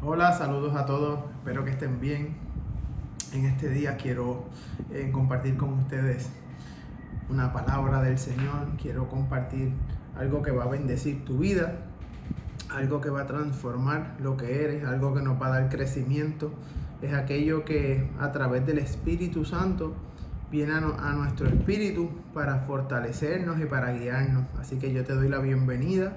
Hola, saludos a todos, espero que estén bien. En este día quiero compartir con ustedes una palabra del Señor. Quiero compartir algo que va a bendecir tu vida, algo que va a transformar lo que eres, algo que nos va a dar crecimiento. Es aquello que a través del Espíritu Santo viene a nuestro espíritu para fortalecernos y para guiarnos. Así que yo te doy la bienvenida.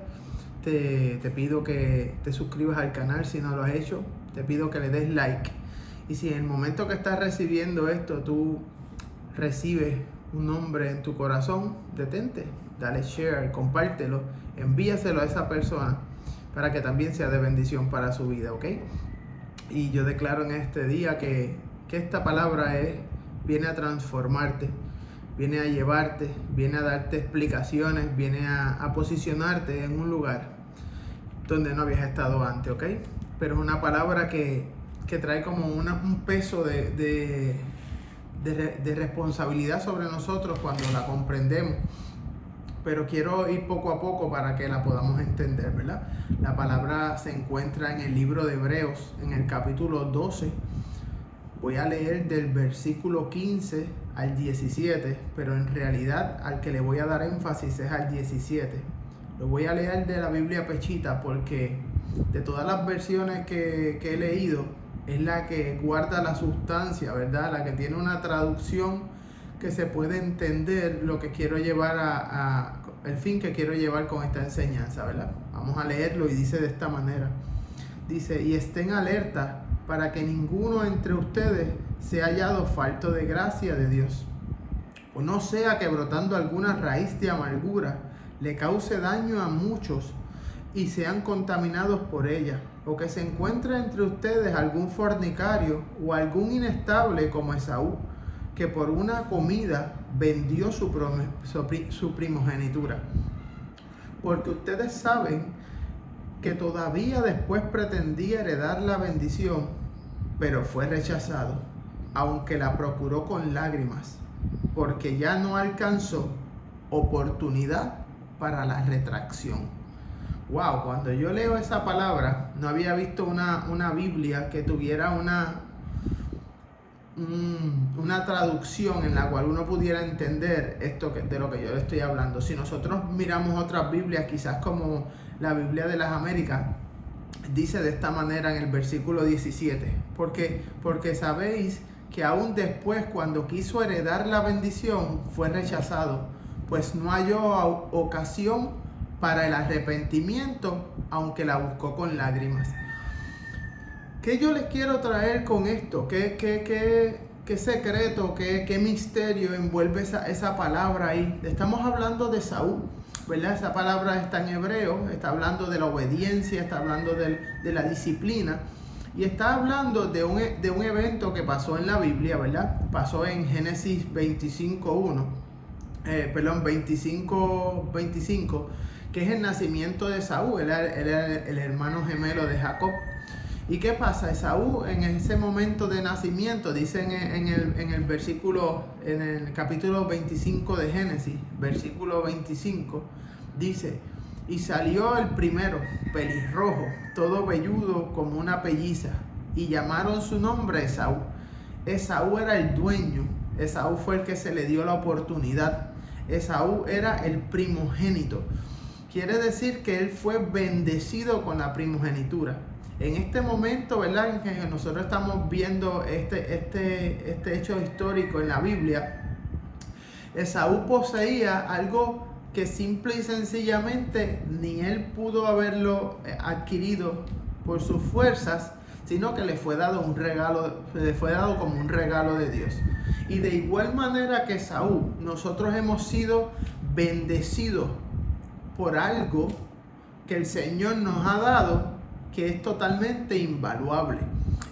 Te pido que te suscribas al canal si no lo has hecho. Te pido que le des like. Y si en el momento que estás recibiendo esto, tú recibes un nombre en tu corazón, detente, dale share, compártelo, envíaselo a esa persona para que también sea de bendición para su vida, ¿ok? Y yo declaro en este día que esta palabra viene a transformarte, viene a llevarte, viene a darte explicaciones, viene a posicionarte en un lugar donde no habías estado antes, ¿ok? Pero es una palabra que trae como un peso de responsabilidad sobre nosotros cuando la comprendemos. Pero quiero ir poco a poco para que la podamos entender, ¿verdad? La palabra se encuentra en el libro de Hebreos, en el capítulo 12. Voy a leer del versículo 15 al 17, pero en realidad al que le voy a dar énfasis es al 17. Lo voy a leer de la Biblia Pechita porque de todas las versiones que he leído es la que guarda la sustancia, ¿verdad? La que tiene una traducción que se puede entender lo que quiero llevar el fin que quiero llevar con esta enseñanza, ¿verdad? Vamos a leerlo y dice de esta manera. Dice, y estén alerta para que ninguno entre ustedes sea hallado falto de gracia de Dios, o no sea que brotando alguna raíz de amargura le cause daño a muchos y sean contaminados por ella, o que se encuentre entre ustedes algún fornicario o algún inestable como Esaú, que por una comida vendió su primogenitura. Porque ustedes saben que todavía después pretendía heredar la bendición, pero fue rechazado, aunque la procuró con lágrimas, porque ya no alcanzó oportunidad para la retracción. Wow, cuando yo leo esa palabra, no había visto una Biblia que tuviera una traducción en la cual uno pudiera entender esto de lo que yo le estoy hablando. Si nosotros miramos otras Biblias, quizás como la Biblia de las Américas, dice de esta manera en el versículo 17, porque sabéis que aún después, cuando quiso heredar la bendición, fue rechazado, pues no halló ocasión para el arrepentimiento, aunque la buscó con lágrimas. ¿Qué yo les quiero traer con esto? ¿Qué secreto, qué misterio envuelve esa palabra ahí? Estamos hablando de Saúl, ¿verdad? Esa palabra está en hebreo, está hablando de la obediencia, está hablando de la disciplina. Y está hablando de un evento que pasó en la Biblia, ¿verdad? Pasó en Génesis 25, que es el nacimiento de Esaú. Él era el hermano gemelo de Jacob. ¿Y qué pasa? Esaú, en ese momento de nacimiento, dice en el capítulo 25 de Génesis, versículo 25, dice, y salió el primero, pelirrojo, todo velludo como una pelliza, y llamaron su nombre Esaú. Esaú era el dueño, Esaú fue el que se le dio la oportunidad, Esaú era el primogénito. Quiere decir que él fue bendecido con la primogenitura. En este momento, ¿verdad?, en que nosotros estamos viendo este hecho histórico en la Biblia, Esaú poseía algo que simple y sencillamente ni él pudo haberlo adquirido por sus fuerzas, sino que le fue dado como un regalo de Dios. Y de igual manera que Esaú, nosotros hemos sido bendecidos por algo que el Señor nos ha dado, que es totalmente invaluable.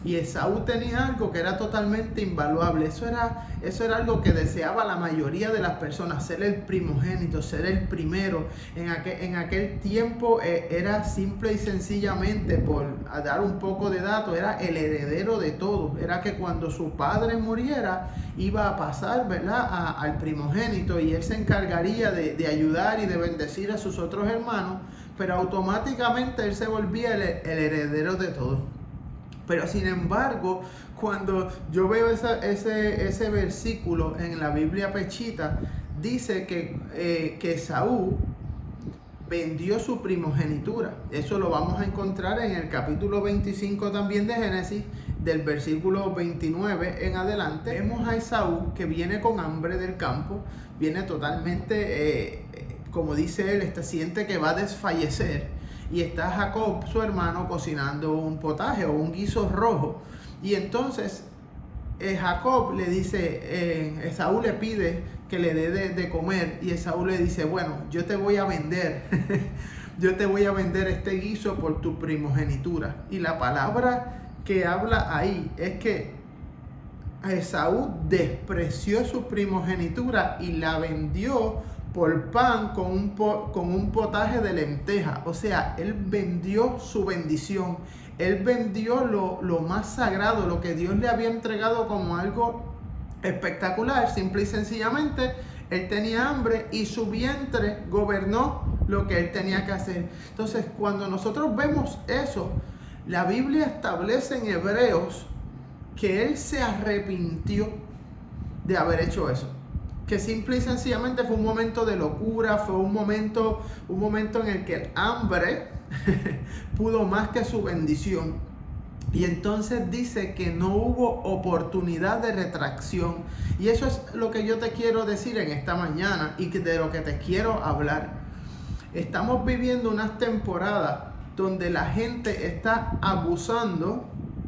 Y Esaú tenía algo que era totalmente invaluable. Eso era algo que deseaba la mayoría de las personas, ser el primogénito, ser el primero. En aquel tiempo era simple y sencillamente, por dar un poco de datos, era el heredero de todo. Era que cuando su padre muriera, iba a pasar, ¿verdad?, al primogénito, y él se encargaría de ayudar y de bendecir a sus otros hermanos, pero automáticamente él se volvía el heredero de todo. Pero sin embargo, cuando yo veo ese versículo en la Biblia pechita, dice que Esaú vendió su primogenitura. Eso lo vamos a encontrar en el capítulo 25 también de Génesis, del versículo 29 en adelante. Vemos a Esaú que viene con hambre del campo, viene totalmente, como dice él, siente que va a desfallecer. Y está Jacob, su hermano, cocinando un potaje o un guiso rojo. Y entonces Jacob le dice, Esaú le pide que le dé de comer. Y Esaú le dice, bueno, yo te voy a vender. Yo te voy a vender este guiso por tu primogenitura. Y la palabra que habla ahí es que Esaú despreció su primogenitura y la vendió por pan con un potaje de lenteja. O sea, él vendió su bendición. Él vendió lo más sagrado, lo que Dios le había entregado como algo espectacular. Simple y sencillamente, él tenía hambre y su vientre gobernó lo que él tenía que hacer. Entonces, cuando nosotros vemos eso, la Biblia establece en Hebreos que él se arrepintió de haber hecho eso. Que simple y sencillamente fue un momento de locura, fue un momento en el que el hambre pudo más que su bendición. Y entonces dice que no hubo oportunidad de retracción. Y eso es lo que yo te quiero decir en esta mañana y de lo que te quiero hablar. Estamos viviendo unas temporadas donde la gente está abusando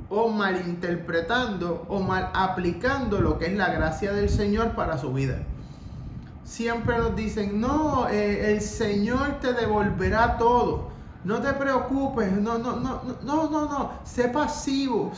o malinterpretando o mal aplicando lo que es la gracia del Señor para su vida. Siempre nos dicen, no, el Señor te devolverá todo. No te preocupes, no. Sé pasivo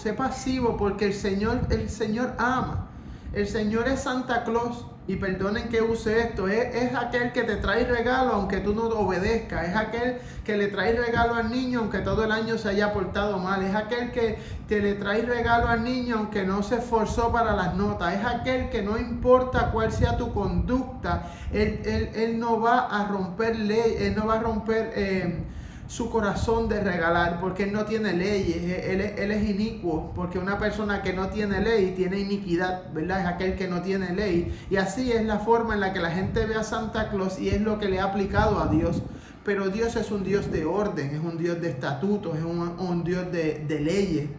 porque el Señor ama. El Señor es Santa Claus. Y perdonen que use esto, es aquel que te trae regalo aunque tú no obedezcas, es aquel que le trae regalo al niño aunque todo el año se haya portado mal, es aquel que le trae regalo al niño aunque no se esforzó para las notas, es aquel que no importa cuál sea tu conducta, él no va a romper ley, él no va a romper su corazón de regalar, porque él no tiene leyes, él es inicuo, porque una persona que no tiene ley tiene iniquidad, ¿verdad? Es aquel que no tiene ley, y así es la forma en la que la gente ve a Santa Claus y es lo que le ha aplicado a Dios. Pero Dios es un Dios de orden, es un Dios de estatutos, es un Dios de leyes,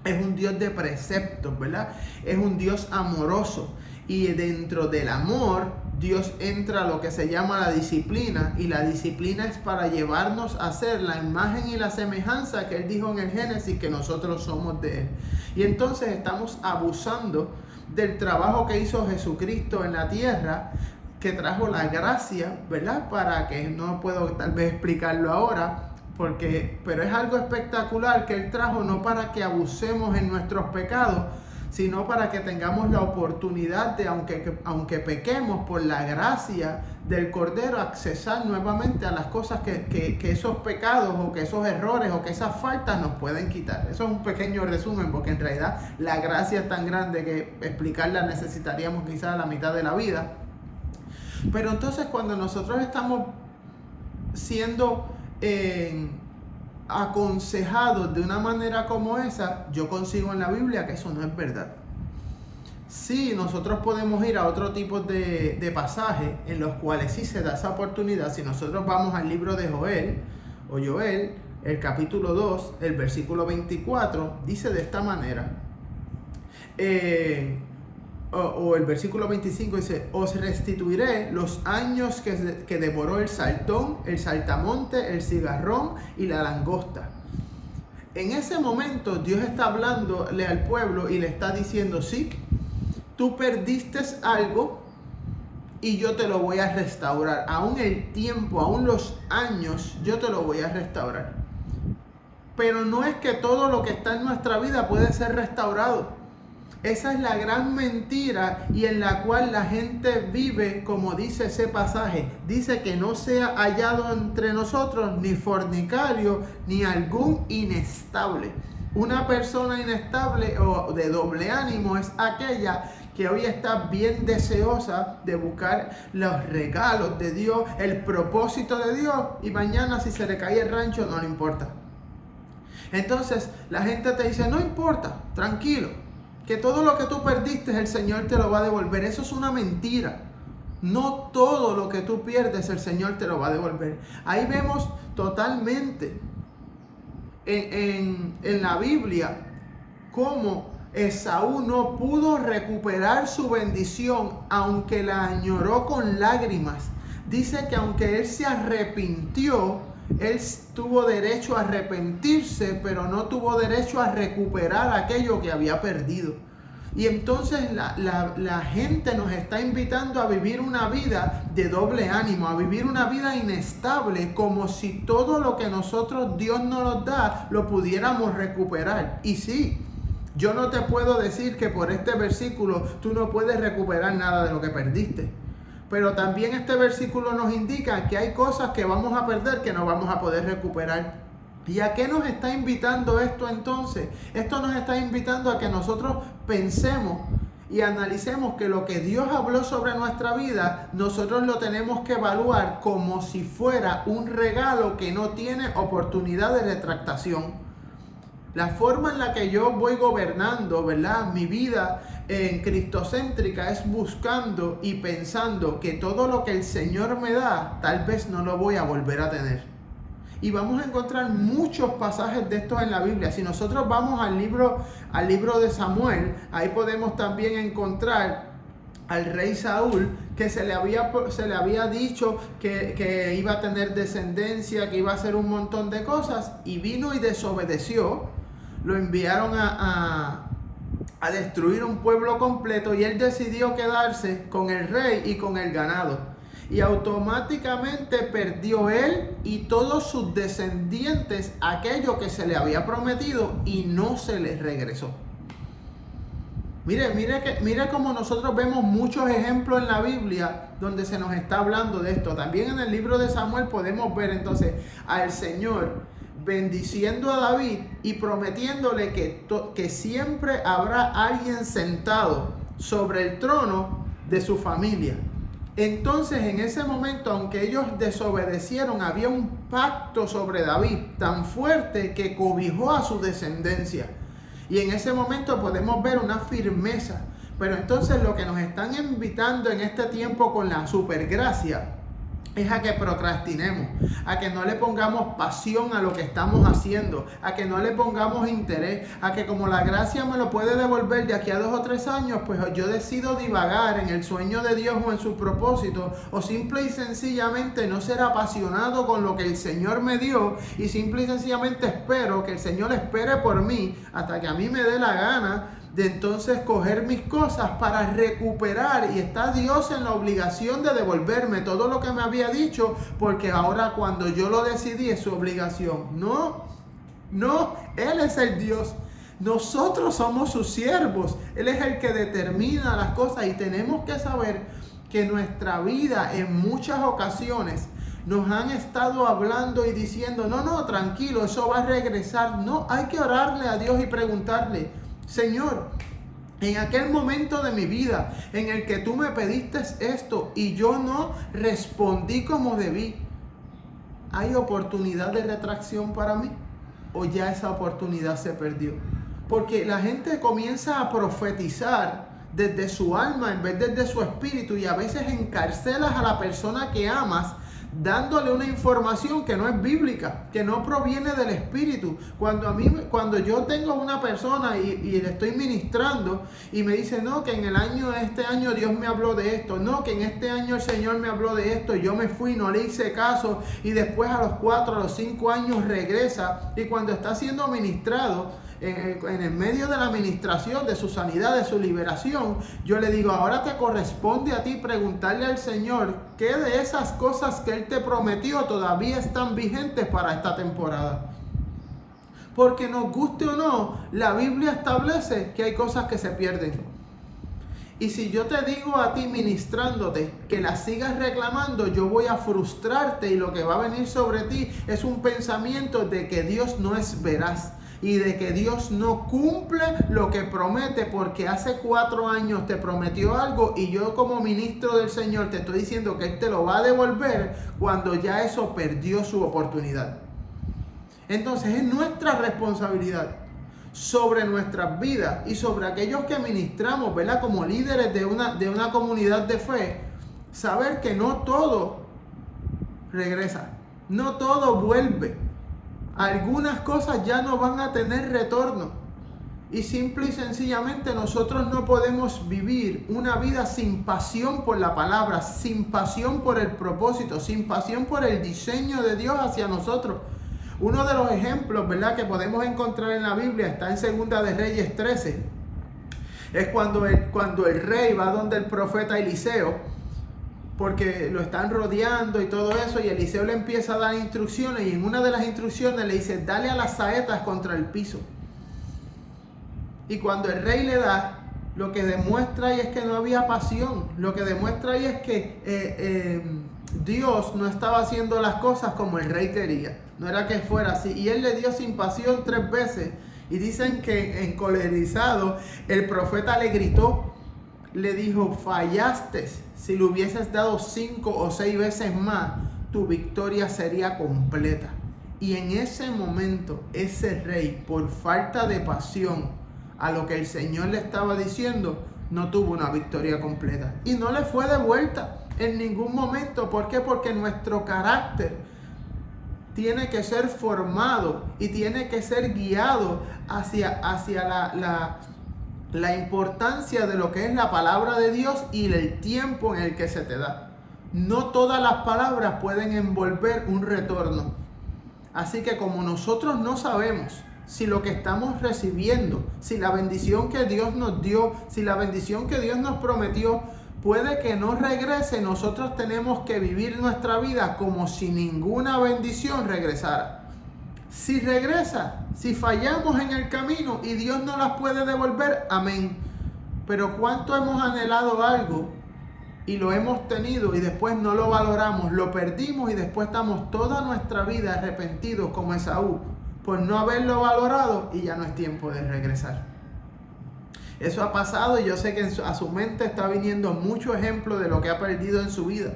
es un Dios de preceptos, ¿verdad? Es un Dios amoroso, y dentro del amor Dios entra a lo que se llama la disciplina, y la disciplina es para llevarnos a ser la imagen y la semejanza que Él dijo en el Génesis que nosotros somos de Él. Y entonces estamos abusando del trabajo que hizo Jesucristo en la tierra, que trajo la gracia, ¿verdad? Para que no puedo tal vez explicarlo ahora, pero es algo espectacular que Él trajo, no para que abusemos en nuestros pecados, sino para que tengamos la oportunidad de, aunque pequemos, por la gracia del Cordero, accesar nuevamente a las cosas que esos pecados o que esos errores o que esas faltas nos pueden quitar. Eso es un pequeño resumen, porque en realidad la gracia es tan grande que explicarla necesitaríamos quizás la mitad de la vida. Pero entonces, cuando nosotros estamos siendo aconsejados de una manera como esa, yo consigo en la Biblia que eso no es verdad. Sí, nosotros podemos ir a otro tipo de pasajes en los cuales sí se da esa oportunidad. Si nosotros vamos al libro de Joel, el capítulo 2, el versículo 24, dice de esta manera, o el versículo 25 dice, os restituiré los años que devoró el saltón, el saltamonte, el cigarrón y la langosta. En ese momento Dios está hablándole al pueblo y le está diciendo, sí, tú perdiste algo y yo te lo voy a restaurar. Aún el tiempo, aún los años, yo te lo voy a restaurar. Pero no es que todo lo que está en nuestra vida puede ser restaurado. Esa es la gran mentira y en la cual la gente vive, como dice ese pasaje. Dice que no sea hallado entre nosotros ni fornicario ni algún inestable. Una persona inestable o de doble ánimo es aquella que hoy está bien deseosa de buscar los regalos de Dios, el propósito de Dios, y mañana si se le cae el rancho no le importa. Entonces la gente te dice, no importa, tranquilo, que todo lo que tú perdiste el Señor te lo va a devolver. Eso es una mentira. No todo lo que tú pierdes el Señor te lo va a devolver. Ahí vemos totalmente en la Biblia cómo Esaú no pudo recuperar su bendición, aunque la añoró con lágrimas. Dice que aunque él se arrepintió, él tuvo derecho a arrepentirse, pero no tuvo derecho a recuperar aquello que había perdido. Y entonces la gente nos está invitando a vivir una vida de doble ánimo, a vivir una vida inestable, como si todo lo que nosotros, Dios nos da, lo pudiéramos recuperar. Y sí, yo no te puedo decir que por este versículo tú no puedes recuperar nada de lo que perdiste. Pero también este versículo nos indica que hay cosas que vamos a perder que no vamos a poder recuperar. ¿Y a qué nos está invitando esto entonces? Esto nos está invitando a que nosotros pensemos y analicemos que lo que Dios habló sobre nuestra vida, nosotros lo tenemos que evaluar como si fuera un regalo que no tiene oportunidad de retractación. La forma en la que yo voy gobernando, ¿verdad?, mi vida en cristocéntrica es buscando y pensando que todo lo que el Señor me da, tal vez no lo voy a volver a tener. Y vamos a encontrar muchos pasajes de estos en la Biblia. Si nosotros vamos al libro de Samuel, ahí podemos también encontrar al rey Saúl, que se le había dicho que iba a tener descendencia, que iba a hacer un montón de cosas, y vino y desobedeció. Lo enviaron a destruir un pueblo completo, y él decidió quedarse con el rey y con el ganado. Y automáticamente perdió él y todos sus descendientes aquello que se le había prometido, y no se les regresó. Mire cómo nosotros vemos muchos ejemplos en la Biblia donde se nos está hablando de esto. También en el libro de Samuel podemos ver entonces al Señor bendiciendo a David y prometiéndole que siempre habrá alguien sentado sobre el trono de su familia. Entonces, en ese momento, aunque ellos desobedecieron, había un pacto sobre David tan fuerte que cobijó a su descendencia. Y en ese momento podemos ver una firmeza. Pero entonces lo que nos están invitando en este tiempo con la supergracia es a que procrastinemos, a que no le pongamos pasión a lo que estamos haciendo, a que no le pongamos interés, a que como la gracia me lo puede devolver de aquí a 2 o 3 años, pues yo decido divagar en el sueño de Dios o en su propósito, o simple y sencillamente no ser apasionado con lo que el Señor me dio, y simple y sencillamente espero que el Señor espere por mí hasta que a mí me dé la gana de entonces coger mis cosas para recuperar, y está Dios en la obligación de devolverme todo lo que me había dicho, porque ahora cuando yo lo decidí es su obligación. No, Él es el Dios. Nosotros somos sus siervos. Él es el que determina las cosas, y tenemos que saber que nuestra vida en muchas ocasiones nos han estado hablando y diciendo, no, tranquilo, eso va a regresar. No, hay que orarle a Dios y preguntarle, Señor, en aquel momento de mi vida en el que tú me pediste esto y yo no respondí como debí, ¿hay oportunidad de retracción para mí? ¿O ya esa oportunidad se perdió? Porque la gente comienza a profetizar desde su alma en vez desde su espíritu, y a veces encarcelas a la persona que amas dándole una información que no es bíblica, que no proviene del Espíritu. Cuando yo tengo una persona y le estoy ministrando y me dice, no, que este año Dios me habló de esto, no, que en este año el Señor me habló de esto, yo me fui, no le hice caso, y después a los 4, a los 5 años regresa, y cuando está siendo ministrado, en el medio de la administración de su sanidad, de su liberación, yo le digo, ahora te corresponde a ti preguntarle al Señor qué de esas cosas que Él te prometió todavía están vigentes para esta temporada. Porque nos guste o no, la Biblia establece que hay cosas que se pierden. Y si yo te digo a ti ministrándote que las sigas reclamando, yo voy a frustrarte, y lo que va a venir sobre ti es un pensamiento de que Dios no es veraz y de que Dios no cumple lo que promete, porque hace 4 años te prometió algo y yo como ministro del Señor te estoy diciendo que Él te lo va a devolver cuando ya eso perdió su oportunidad. Entonces es nuestra responsabilidad sobre nuestras vidas y sobre aquellos que ministramos, ¿verdad? Como líderes de una comunidad de fe, saber que no todo regresa, no todo vuelve. Algunas cosas ya no van a tener retorno. Y simple y sencillamente nosotros no podemos vivir una vida sin pasión por la palabra, sin pasión por el propósito, sin pasión por el diseño de Dios hacia nosotros. Uno de los ejemplos, ¿verdad?, que podemos encontrar en la Biblia está en Segunda de Reyes 13. Es cuando el rey va donde el profeta Eliseo, porque lo están rodeando y todo eso, y Eliseo le empieza a dar instrucciones, y en una de las instrucciones le dice: dale a las saetas contra el piso. Y cuando el rey le da, lo que demuestra ahí es que no había pasión. Lo que demuestra ahí es que Dios no estaba haciendo las cosas como el rey quería. No era que fuera así. Y él le dio sin pasión 3 veces. Y dicen que encolerizado, el profeta le gritó, le dijo: fallaste. Si le hubieses dado 5 o 6 veces más, tu victoria sería completa. Y en ese momento, ese rey, por falta de pasión a lo que el Señor le estaba diciendo, no tuvo una victoria completa. Y no le fue de vuelta en ningún momento. ¿Por qué? Porque nuestro carácter tiene que ser formado y tiene que ser guiado hacia la importancia de lo que es la palabra de Dios y el tiempo en el que se te da. No todas las palabras pueden envolver un retorno. Así que como nosotros no sabemos si lo que estamos recibiendo, si la bendición que Dios nos dio, si la bendición que Dios nos prometió puede que no regrese, nosotros tenemos que vivir nuestra vida como si ninguna bendición regresara. Si regresa, si fallamos en el camino y Dios no las puede devolver, amén. Pero ¿cuánto hemos anhelado algo y lo hemos tenido y después no lo valoramos, lo perdimos y después estamos toda nuestra vida arrepentidos como Esaú por no haberlo valorado y ya no es tiempo de regresar? Eso ha pasado y yo sé que a su mente está viniendo muchos ejemplos de lo que ha perdido en su vida.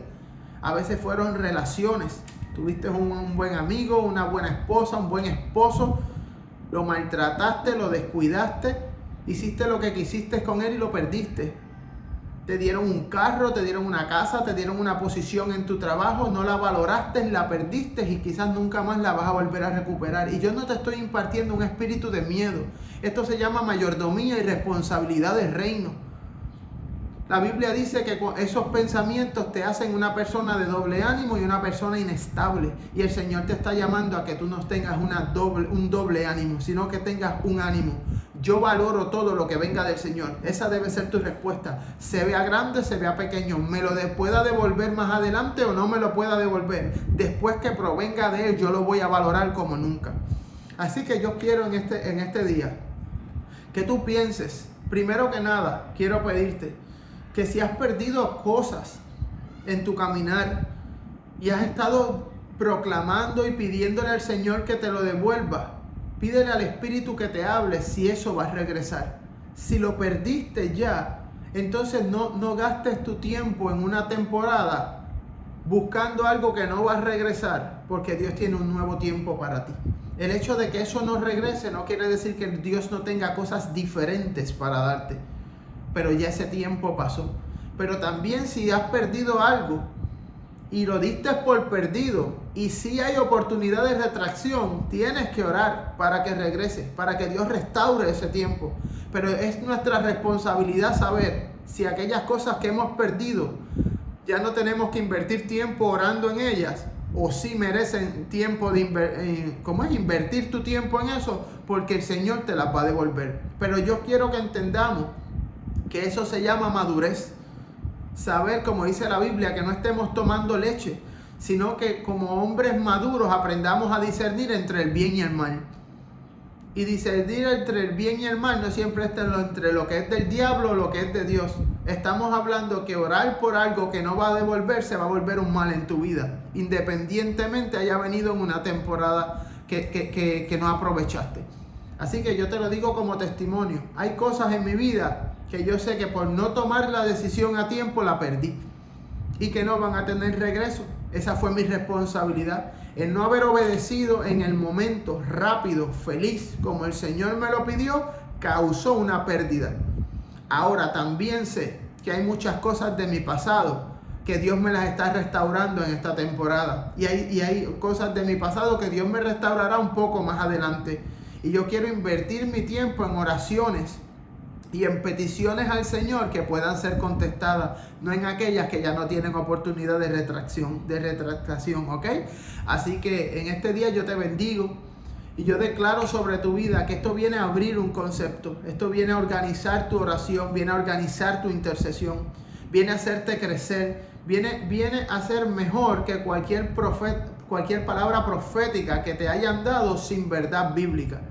A veces fueron relaciones. Tuviste un buen amigo, una buena esposa, un buen esposo. Lo maltrataste, lo descuidaste. Hiciste lo que quisiste con él y lo perdiste. Te dieron un carro, te dieron una casa, te dieron una posición en tu trabajo, no la valoraste, la perdiste y quizás nunca más la vas a volver a recuperar. Y yo no te estoy impartiendo un espíritu de miedo. Esto se llama mayordomía y responsabilidad del reino. La Biblia dice que esos pensamientos te hacen una persona de doble ánimo y una persona inestable. Y el Señor te está llamando a que tú no tengas un doble ánimo, sino que tengas un ánimo. Yo valoro todo lo que venga del Señor. Esa debe ser tu respuesta. Se vea grande, se vea pequeño. Me lo pueda devolver más adelante o no me lo pueda devolver. Después que provenga de Él, yo lo voy a valorar como nunca. Así que yo quiero en este día que tú pienses, primero que nada, quiero pedirte que si has perdido cosas en tu caminar y has estado proclamando y pidiéndole al Señor que te lo devuelva, pídele al Espíritu que te hable si eso va a regresar. Si lo perdiste ya, entonces no gastes tu tiempo en una temporada buscando algo que no va a regresar, porque Dios tiene un nuevo tiempo para ti. El hecho de que eso no regrese no quiere decir que Dios no tenga cosas diferentes para darte, pero ya ese tiempo pasó. Pero también si has perdido algo y lo diste por perdido y si hay oportunidad de retracción, tienes que orar para que regrese, para que Dios restaure ese tiempo. Pero es nuestra responsabilidad saber si aquellas cosas que hemos perdido ya no tenemos que invertir tiempo orando en ellas, o si merecen tiempo de invertir tu tiempo en eso, porque el Señor te las va a devolver. Pero yo quiero que entendamos que eso se llama madurez. Saber, como dice la Biblia, que no estemos tomando leche, sino que como hombres maduros aprendamos a discernir entre el bien y el mal. Y discernir entre el bien y el mal no siempre está entre lo que es del diablo o lo que es de Dios. Estamos hablando que orar por algo que no va a devolverse va a volver un mal en tu vida, independientemente haya venido en una temporada que no aprovechaste. Así que yo te lo digo como testimonio. Hay cosas en mi vida que yo sé que por no tomar la decisión a tiempo la perdí y que no van a tener regreso. Esa fue mi responsabilidad. El no haber obedecido en el momento rápido, feliz, como el Señor me lo pidió, causó una pérdida. Ahora también sé que hay muchas cosas de mi pasado que Dios me las está restaurando en esta temporada. Y hay cosas de mi pasado que Dios me restaurará un poco más adelante. Y yo quiero invertir mi tiempo en oraciones y en peticiones al Señor que puedan ser contestadas, no en aquellas que ya no tienen oportunidad de retractación, ¿ok? Así que en este día yo te bendigo y yo declaro sobre tu vida que esto viene a abrir un concepto, esto viene a organizar tu oración, viene a organizar tu intercesión, viene a hacerte crecer, viene a ser mejor que cualquier palabra profética que te hayan dado sin verdad bíblica.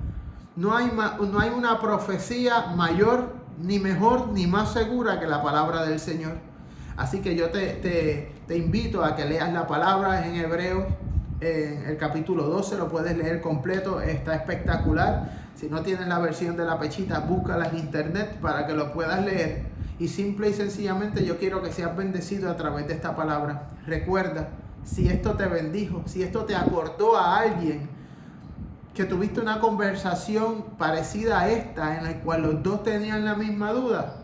No hay una profecía mayor, ni mejor, ni más segura que la palabra del Señor. Así que yo te invito a que leas la palabra en Hebreos, en el capítulo 12, lo puedes leer completo, está espectacular. Si no tienes la versión de la pechita, búscala en internet para que lo puedas leer. Y simple y sencillamente yo quiero que seas bendecido a través de esta palabra. Recuerda, si esto te bendijo, si esto te acordó a alguien, que tuviste una conversación parecida a esta en la cual los dos tenían la misma duda,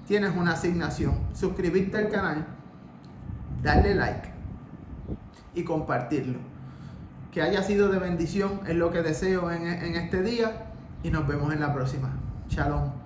tienes una asignación: suscribirte al canal, darle like y compartirlo. Que haya sido de bendición es lo que deseo en este día y nos vemos en la próxima. Shalom.